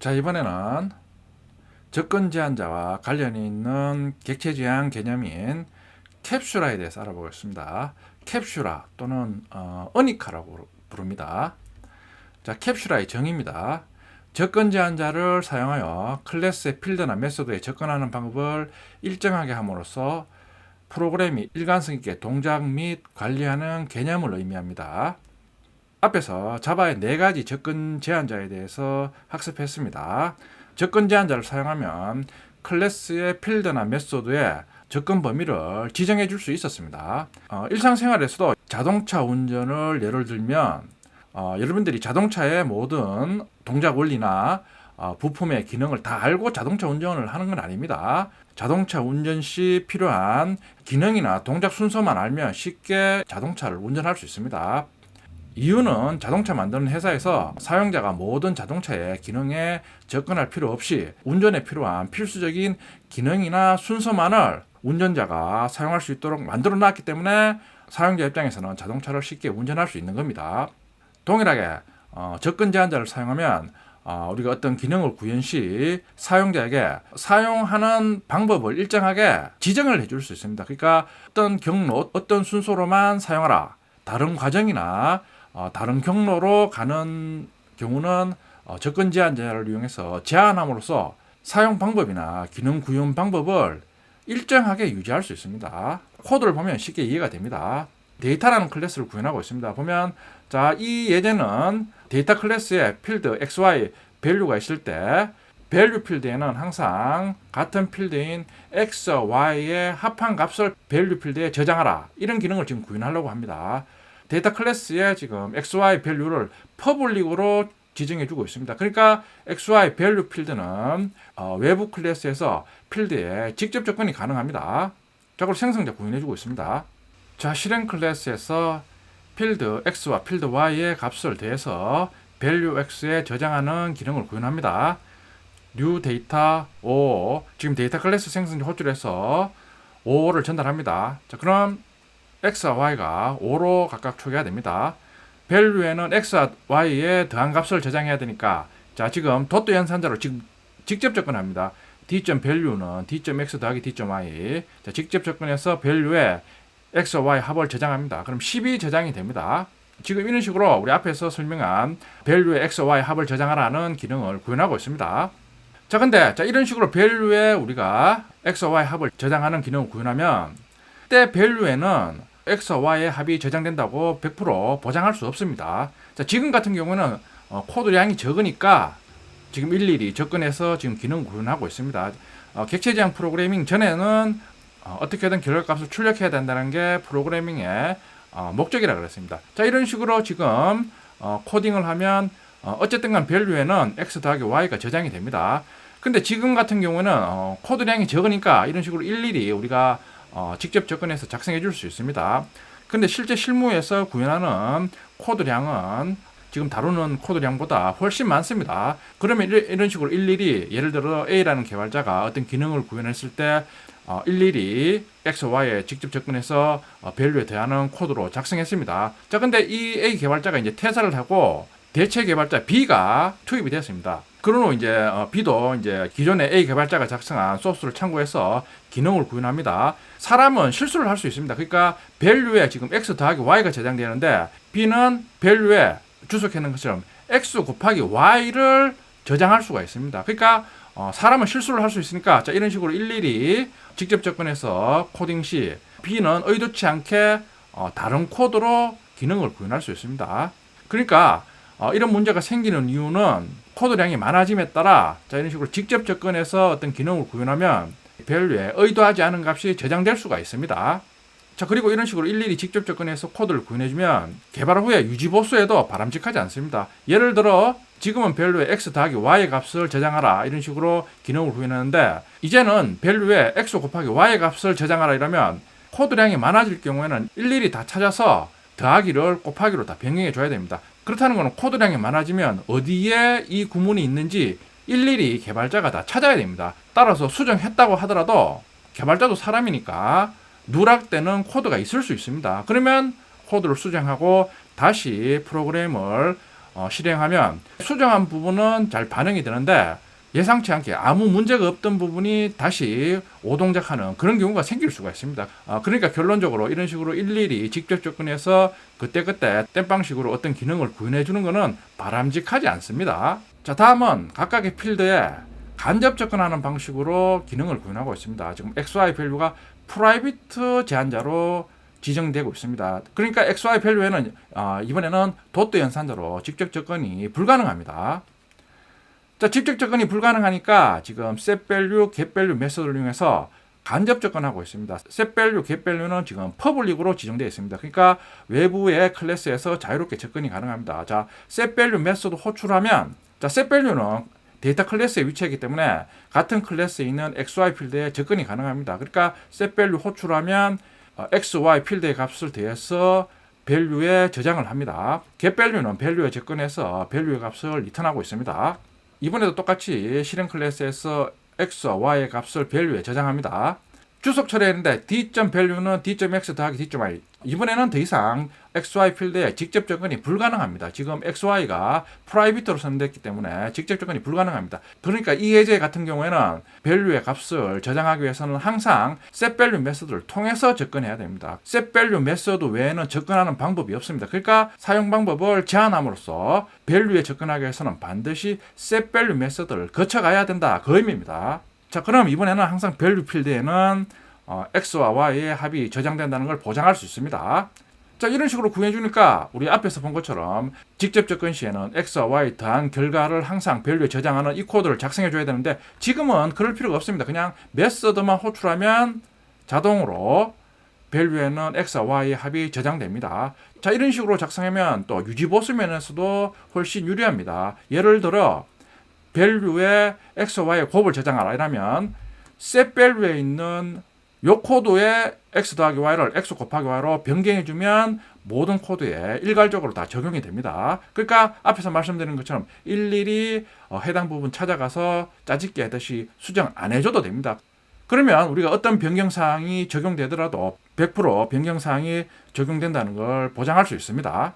자, 이번에는 접근 제한자와 관련이 있는 객체 지향 개념인 캡슐화에 대해서 알아보겠습니다. 캡슐화 또는 어니카라고 부릅니다. 자, 캡슐화의 정의입니다. 접근 제한자를 사용하여 클래스의 필드나 메소드에 접근하는 방법을 일정하게 함으로써 프로그램이 일관성 있게 동작 및 관리하는 개념을 의미합니다. 앞에서 자바의 4가지 접근 제한자에 대해서 학습했습니다. 접근 제한자를 사용하면 클래스의 필드나 메소드에 접근 범위를 지정해 줄 수 있었습니다. 일상생활에서도 자동차 운전을 예를 들면 여러분들이 자동차의 모든 동작 원리나 부품의 기능을 다 알고 자동차 운전을 하는 건 아닙니다. 자동차 운전 시 필요한 기능이나 동작 순서만 알면 쉽게 자동차를 운전할 수 있습니다. 이유는 자동차 만드는 회사에서 사용자가 모든 자동차의 기능에 접근할 필요 없이 운전에 필요한 필수적인 기능이나 순서만을 운전자가 사용할 수 있도록 만들어 놨기 때문에 사용자 입장에서는 자동차를 쉽게 운전할 수 있는 겁니다. 동일하게 접근 제한자를 사용하면 우리가 어떤 기능을 구현 시 사용자에게 사용하는 방법을 일정하게 지정을 해줄 수 있습니다. 그러니까 어떤 경로, 어떤 순서로만 사용하라. 다른 과정이나 다른 경로로 가는 경우는 접근 제한자를 이용해서 제한함으로써 사용 방법이나 기능 구현 방법을 일정하게 유지할 수 있습니다. 코드를 보면 쉽게 이해가 됩니다. 데이터라는 클래스를 구현하고 있습니다. 보면 자, 이 예제는 데이터 클래스에 필드 XY 밸류가 있을 때 밸류 필드에는 항상 같은 필드인 X, Y의 합한 값을 밸류 필드에 저장하라. 이런 기능을 지금 구현하려고 합니다. 데이터 클래스에 지금 XY 밸류를 퍼블릭으로 지정해 주고 있습니다. 그러니까 XY 밸류 필드는 외부 클래스에서 필드에 직접 접근이 가능합니다. 저걸 생성자 구현해 주고 있습니다. 자, 실행 클래스에서 필드 X와 필드 Y의 값을 대해서 밸류 X에 저장하는 기능을 구현합니다. new 데이터 O, 지금 데이터 클래스 생성자 호출해서 O를 전달합니다. 자, 그럼 X와 Y가 5로 각각 초기화 됩니다. 밸류에는 X와 Y에 더한 값을 저장해야 되니까 자, 지금 도트 연산자로 지금 직접 접근합니다. D.value는 D.x 더하기 D.y. 자, 직접 접근해서 밸류에 X와 Y 합을 저장합니다. 그럼 10이 저장이 됩니다. 지금 이런 식으로 우리 앞에서 설명한 밸류에 X와 Y 합을 저장하라는 기능을 구현하고 있습니다. 자, 근데 이런 식으로 밸류에 우리가 X와 Y 합을 저장하는 기능을 구현하면 때 밸류에는 X와 Y의 합이 저장된다고 100% 보장할 수 없습니다. 자, 지금 같은 경우는 코드량이 적으니까 지금 일일이 접근해서 지금 기능 구현하고 있습니다. 객체 지향 프로그래밍 전에는 어떻게든 결과값을 출력해야 된다는 게 프로그래밍의 목적이라 그랬습니다. 자, 이런 식으로 지금 코딩을 하면 어쨌든 간 밸류에는 X 더하기 Y가 저장이 됩니다. 근데 지금 같은 경우는 코드량이 적으니까 이런 식으로 일일이 우리가 직접 접근해서 작성해 줄 수 있습니다. 근데 실제 실무에서 구현하는 코드량은 지금 다루는 코드량보다 훨씬 많습니다. 그러면 이런 식으로 일일이 예를 들어 A라는 개발자가 어떤 기능을 구현했을 때 일일이 X, Y에 직접 접근해서 밸류에 대하는 코드로 작성했습니다. 자, 근데 이 A 개발자가 이제 퇴사를 하고 대체 개발자 B가 투입이 되었습니다. 그런 후 이제 B도 이제 기존의 A 개발자가 작성한 소스를 참고해서 기능을 구현합니다. 사람은 실수를 할 수 있습니다. 그러니까 밸류에 지금 X 더하기 Y가 저장되는데 B는 밸류에 주석하는 것처럼 X 곱하기 Y를 저장할 수가 있습니다. 그러니까 사람은 실수를 할 수 있으니까 자, 이런 식으로 일일이 직접 접근해서 코딩 시 B는 의도치 않게 다른 코드로 기능을 구현할 수 있습니다. 그러니까 이런 문제가 생기는 이유는 코드량이 많아짐에 따라 자, 이런 식으로 직접 접근해서 어떤 기능을 구현하면 밸류에 의도하지 않은 값이 저장될 수가 있습니다. 자, 그리고 이런 식으로 일일이 직접 접근해서 코드를 구현해주면 개발 후에 유지보수에도 바람직하지 않습니다. 예를 들어 지금은 밸류에 X 더하기 Y 값을 저장하라 이런 식으로 기능을 구현하는데 이제는 밸류에 X 곱하기 Y 값을 저장하라 이러면 코드량이 많아질 경우에는 일일이 다 찾아서 더하기를 곱하기로 다 변경해 줘야 됩니다. 그렇다는 것은 코드량이 많아지면 어디에 이 구문이 있는지 일일이 개발자가 다 찾아야 됩니다. 따라서 수정했다고 하더라도 개발자도 사람이니까 누락되는 코드가 있을 수 있습니다. 그러면 코드를 수정하고 다시 프로그램을 실행하면 수정한 부분은 잘 반영이 되는데 예상치 않게 아무 문제가 없던 부분이 다시 오동작하는 그런 경우가 생길 수가 있습니다. 그러니까 결론적으로 이런 식으로 일일이 직접 접근해서 그때그때 땜빵식으로 어떤 기능을 구현해 주는 것은 바람직하지 않습니다. 자, 다음은 각각의 필드에 간접 접근하는 방식으로 기능을 구현하고 있습니다. 지금 XY 밸류가 프라이빗 제한자로 지정되고 있습니다. 그러니까 XY 밸류에는 이번에는 도트 연산자로 직접 접근이 불가능합니다. 자, 직접 접근이 불가능하니까 지금 setValue, getValue 메소드를 이용해서 간접 접근하고 있습니다. setValue, getValue는 지금 퍼블릭으로 지정되어 있습니다. 그러니까 외부의 클래스에서 자유롭게 접근이 가능합니다. 자, setValue 메소드 호출하면, 자, setValue는 데이터 클래스에 위치하기 때문에 같은 클래스에 있는 XY 필드에 접근이 가능합니다. 그러니까 setValue 호출하면 XY 필드의 값을 대해서 value에 저장을 합니다. getValue는 value에 접근해서 value의 값을 리턴하고 있습니다. 이번에도 똑같이 실행 클래스에서 x와 y의 값을 value에 저장합니다. 주석 처리했는데 d.value는 d.x 더하기 d.y. 이번에는 더 이상 xy 필드에 직접 접근이 불가능합니다. 지금 xy가 프라이빗으로 선택됐기 때문에 직접 접근이 불가능합니다. 그러니까 이 예제 같은 경우에는 value의 값을 저장하기 위해서는 항상 setValue 메소드를 통해서 접근해야 됩니다. setValue 메소드 외에는 접근하는 방법이 없습니다. 그러니까 사용 방법을 제한함으로써 value에 접근하기 위해서는 반드시 setValue 메소드를 거쳐가야 된다. 그 의미입니다. 자, 그럼 이번에는 항상 value 필드에는 x와 y의 합이 저장된다는 걸 보장할 수 있습니다. 자, 이런 식으로 구해주니까 우리 앞에서 본 것처럼 직접 접근 시에는 x와 y 더한 결과를 항상 value에 저장하는 이 코드를 작성해 줘야 되는데 지금은 그럴 필요가 없습니다. 그냥 메서드만 호출하면 자동으로 value에는 x와 y의 합이 저장됩니다. 자, 이런 식으로 작성하면 또 유지보수 면에서도 훨씬 유리합니다. 예를 들어 value에 x와 y의 곱을 저장하라 이러면 setValue에 있는 요 코드에 x 더하기 y를 x 곱하기 y로 변경해주면 모든 코드에 일괄적으로 다 적용이 됩니다. 그러니까 앞에서 말씀드린 것처럼 일일이 해당 부분 찾아가서 짜집기 하듯이 수정 안 해줘도 됩니다. 그러면 우리가 어떤 변경사항이 적용되더라도 100% 변경사항이 적용된다는 걸 보장할 수 있습니다.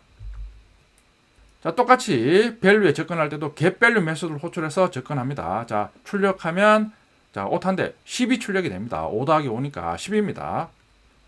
자, 똑같이 value에 접근할 때도 getValue 메소드를 호출해서 접근합니다. 자, 출력하면 자, 5탄데 10이 출력이 됩니다. 5 더하기 5니까 10입니다.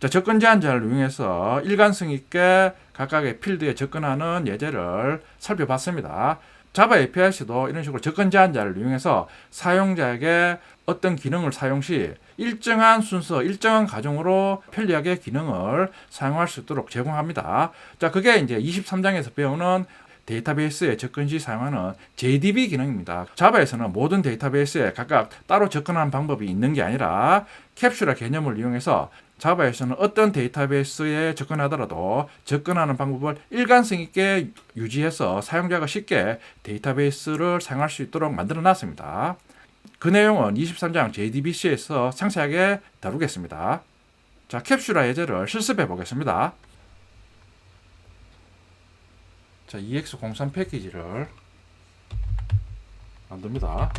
자, 접근 제한자를 이용해서 일관성 있게 각각의 필드에 접근하는 예제를 살펴봤습니다. 자바 API에서도 이런 식으로 접근 제한자를 이용해서 사용자에게 어떤 기능을 사용 시 일정한 순서, 일정한 과정으로 편리하게 기능을 사용할 수 있도록 제공합니다. 자, 그게 이제 23장에서 배우는 데이터베이스에 접근 시 사용하는 JDB 기능입니다. 자바에서는 모든 데이터베이스에 각각 따로 접근하는 방법이 있는 게 아니라 캡슐화 개념을 이용해서 자바에서는 어떤 데이터베이스에 접근하더라도 접근하는 방법을 일관성 있게 유지해서 사용자가 쉽게 데이터베이스를 사용할 수 있도록 만들어 놨습니다. 그 내용은 23장 JDBC에서 상세하게 다루겠습니다. 자, 캡슐화 예제를 실습해 보겠습니다. 자, EX03 패키지를 만듭니다.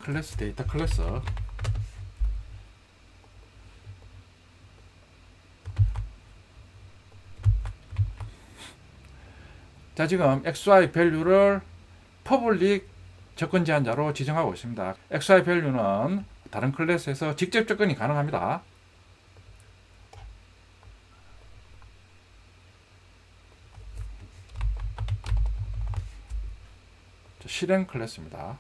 클래스 데이터 클래스 자, 지금 XY 밸류를 퍼블릭 접근 제한자로 지정하고 있습니다. XY 밸류는 다른 클래스에서 직접 접근이 가능합니다. 실행 클래스입니다.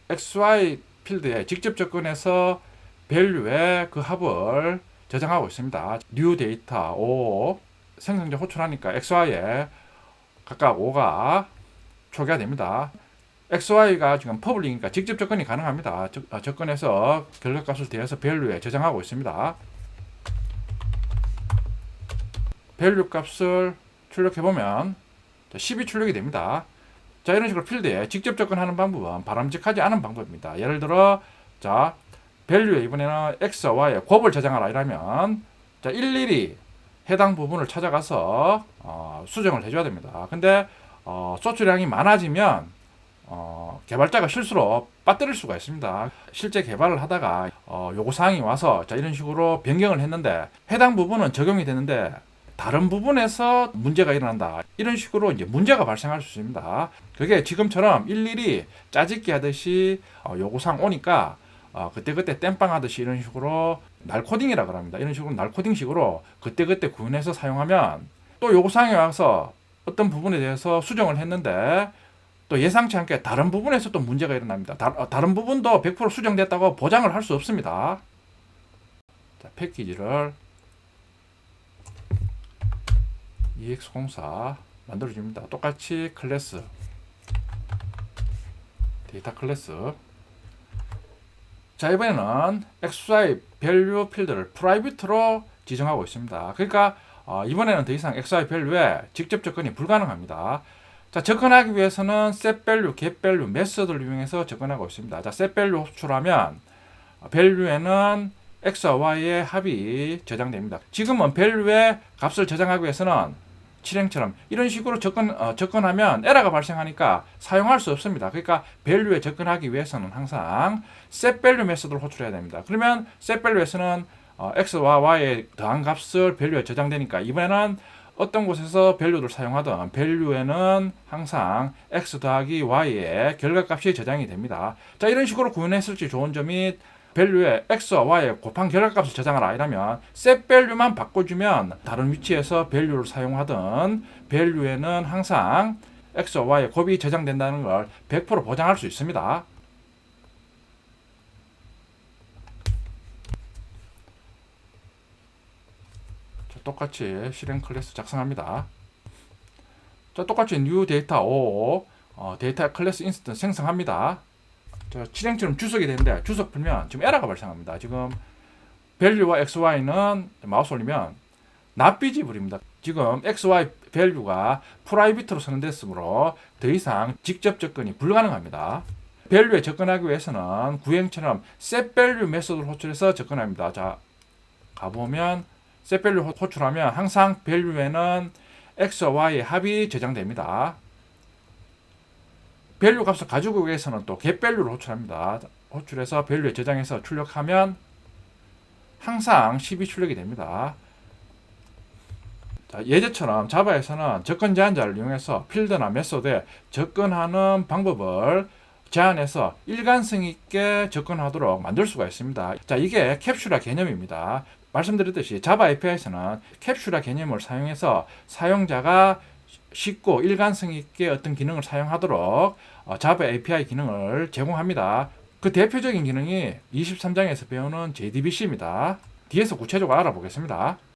XY 필드에 직접 접근해서 value에 그 합을 저장하고 있습니다. new 데이터 5 생성자 호출하니까 XY에 각각 5가 초기화됩니다. XY가 지금 퍼블릭이니까 직접 접근이 가능합니다. 접근해서 결과값을 대해서 value에 저장하고 있습니다. 밸류 값을 출력해보면 10이 출력이 됩니다. 자, 이런 식으로 필드에 직접 접근하는 방법은 바람직하지 않은 방법입니다. 예를 들어, 자, 밸류에 이번에는 X와 Y에 곱을 저장하라 이러면, 자, 일일이 해당 부분을 찾아가서 수정을 해줘야 됩니다. 근데 소출량이 많아지면 개발자가 실수로 빠뜨릴 수가 있습니다. 실제 개발을 하다가 요구사항이 와서 자 이런 식으로 변경을 했는데 해당 부분은 적용이 되는데 다른 부분에서 문제가 일어난다. 이런 식으로 이제 문제가 발생할 수 있습니다. 그게 지금처럼 일일이 짜집기 하듯이 요구사항 오니까 그때그때 땜빵 하듯이 이런 식으로 날코딩이라 그럽니다. 이런 식으로 날코딩식으로 그때그때 구현해서 사용하면 또 요구사항이 와서 어떤 부분에 대해서 수정을 했는데 또 예상치 않게 다른 부분에서 또 문제가 일어납니다. 다른 부분도 100% 수정됐다고 보장을 할 수 없습니다. 자, 패키지를 EX04 만들어줍니다. 똑같이 클래스, 데이터 클래스. 자, 이번에는 XY 밸류 필드를 프라이빗으로 지정하고 있습니다. 그러니까 이번에는 더 이상 XY 밸류에 직접 접근이 불가능합니다. 자, 접근하기 위해서는 setValue, getValue 메서드를 이용해서 접근하고 있습니다. 자, setValue 호출하면 value에는 x와 y의 합이 저장됩니다. 지금은 value의 값을 저장하기 위해서는 실행처럼 이런 식으로 접근하면 에러가 발생하니까 사용할 수 없습니다. 그러니까 value에 접근하기 위해서는 항상 setValue 메서드를 호출해야 됩니다. 그러면 setValue에서는 x와 y의 더한 값을 value에 저장되니까 이번에는 어떤 곳에서 value를 사용하든 value에는 항상 x 더하기 y의 결과값이 저장이 됩니다. 자, 이런 식으로 구현했을지 좋은 점이 value에 x와 y의 곱한 결과값을 저장하라 이러면 setValue만 바꿔주면 다른 위치에서 value를 사용하든 value에는 항상 x와 y의 곱이 저장된다는 걸 100% 보장할 수 있습니다. 똑같이 실행 클래스 작성합니다. 자, 똑같이 new data 5 데이터 클래스 인스턴스 생성합니다. 자, 실행처럼 주석이 되는데 주석 풀면 지금 에러가 발생합니다. 지금 value와 xy는 마우스 올리면 not visible입니다. 지금 xy value가 프라이빗으로 선언됐으므로 더 이상 직접 접근이 불가능합니다. value에 접근하기 위해서는 구행처럼 setValue 메소드를 호출해서 접근합니다. 자, 가보면 setValue 호출하면 항상 value에는 x와 y의 합이 저장됩니다. value 값을 가지고 위해서는 또 getValue를 호출합니다. 호출해서 value에 저장해서 출력하면 항상 10이 출력이 됩니다. 자, 예제처럼 자바에서는 접근 제한자를 이용해서 필드나 메소드에 접근하는 방법을 제한해서 일관성 있게 접근하도록 만들 수가 있습니다. 자, 이게 캡슐화 개념입니다. 말씀드렸듯이 자바 API에서는 캡슐화 개념을 사용해서 사용자가 쉽고 일관성 있게 어떤 기능을 사용하도록 자바 API 기능을 제공합니다. 그 대표적인 기능이 23장에서 배우는 JDBC입니다. 뒤에서 구체적으로 알아보겠습니다.